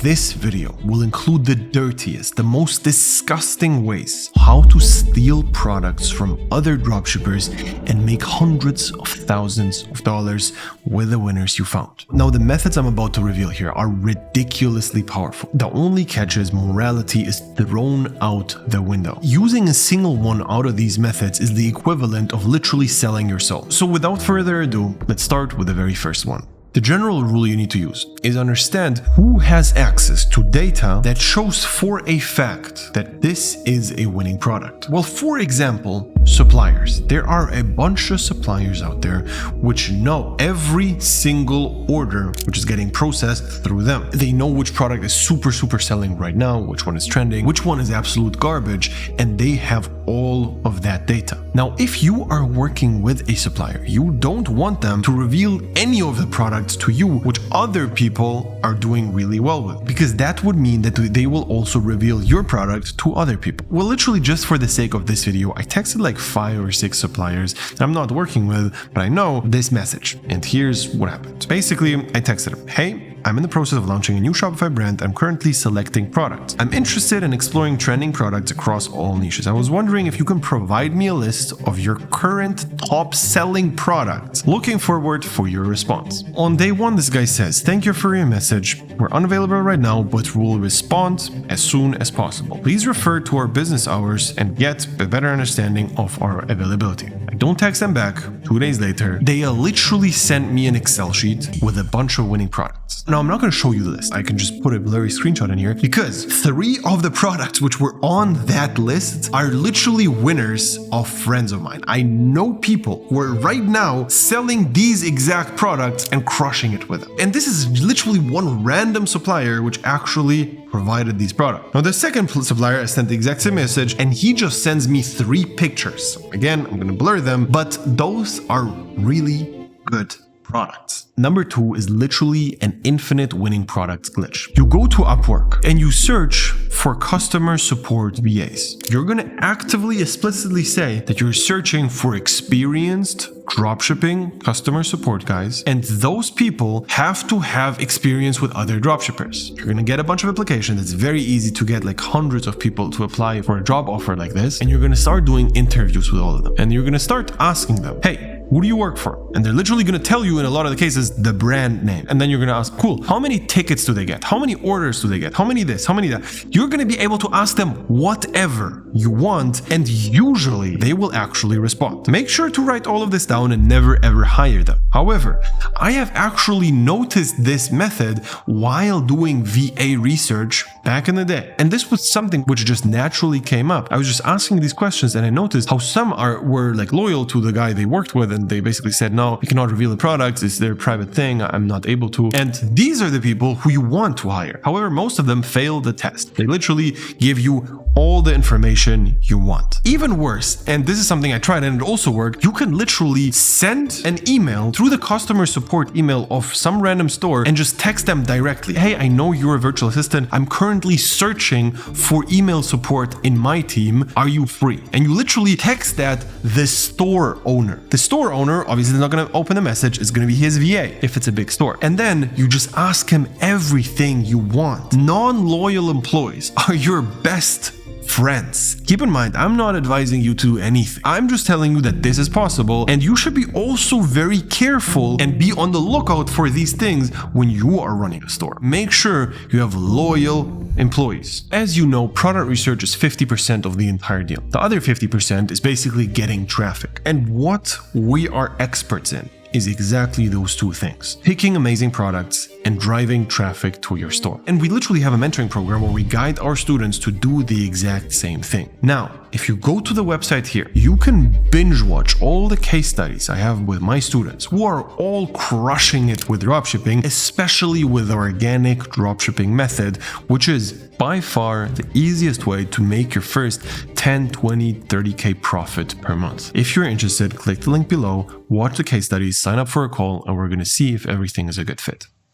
This video will include the dirtiest, the most disgusting ways how to steal products from other dropshippers and make hundreds of thousands of dollars with the winners you found. Now, the methods I'm about to reveal here are ridiculously powerful. The only catch is morality is thrown out the window. Using a single one out of these methods is the equivalent of literally selling your soul. So without further ado, let's start with the very first one. The general rule you need to use is understand who has access to data that shows for a fact that this is a winning product. Well, for example, suppliers. There are a bunch of suppliers out there which know every single order which is getting processed through them. They know which product is super selling right now, which one is trending, which one is absolute garbage, and they have all of that data. Now, if you are working with a supplier, you don't want them to reveal any of the products to you which other people are doing really well with, because that would mean that they will also reveal your product to other people. Well, literally just for the sake of this video, I texted like 5 or 6 suppliers that I'm not working with, but I know this message. And here's what happened. Basically, I texted them, hey, I'm in the process of launching a new Shopify brand. I'm currently selecting products. I'm interested in exploring trending products across all niches. I was wondering if you can provide me a list of your current top selling products. Looking forward for your response. On day 1, this guy says, thank you for your message. We're unavailable right now, but we'll respond as soon as possible. Please refer to our business hours and get a better understanding of our availability. I don't text them back. 2 days later, they literally sent me an Excel sheet with a bunch of winning products. Now, I'm not going to show you the list. I can just put a blurry screenshot in here because 3 of the products which were on that list are literally winners of friends of mine. I know people who are right now selling these exact products and crushing it with them. And this is literally one random supplier which actually provided these products. Now, the second supplier, I sent the exact same message and he just sends me 3 pictures. So again, I'm going to blur them, but those are really good products. Number 2 is literally an infinite winning products glitch. You go to Upwork and you search for customer support VAs. You're going to actively, explicitly say that you're searching for experienced dropshipping customer support guys, and those people have to have experience with other dropshippers. You're going to get a bunch of applications. It's very easy to get like hundreds of people to apply for a job offer like this, and you're going to start doing interviews with all of them, and you're going to start asking them, hey, who do you work for? And they're literally going to tell you in a lot of the cases the brand name. And then you're going to ask, cool, how many tickets do they get? How many orders do they get? How many this? How many that? You're going to be able to ask them whatever you want, and usually they will actually respond. Make sure to write all of this down and never ever hire them. However, I have actually noticed this method while doing VA research back in the day. And this was something which just naturally came up. I was just asking these questions and I noticed how some were like loyal to the guy they worked with, and they basically said, no, we cannot reveal the products. It's their private thing. I'm not able to. And these are the people who you want to hire. However, most of them fail the test. They literally give you all the information you want. Even worse, and this is something I tried and it also worked, you can literally send an email through the customer support email of some random store and just text them directly. Hey, I know you're a virtual assistant. I'm currently searching for email support in my team. Are you free? And you literally text that the store owner. The store owner obviously is not going to open the message. It's going to be his VA if it's a big store. And then you just ask him everything you want. Non-loyal employees are your best friends. Keep in mind, I'm not advising you to do anything. I'm just telling you that this is possible, and you should be also very careful and be on the lookout for these things when you are running a store. Make sure you have loyal employees. As you know, product research is 50% of the entire deal. The other 50% is basically getting traffic. And what we are experts in is exactly those 2 things: picking amazing products and driving traffic to your store. And we literally have a mentoring program where we guide our students to do the exact same thing. Now, if you go to the website here, you can binge watch all the case studies I have with my students who are all crushing it with dropshipping, especially with the organic dropshipping method, which is by far the easiest way to make your first 10, 20, 30K profit per month. If you're interested, click the link below, watch the case studies, sign up for a call, and we're going to see if everything is a good fit.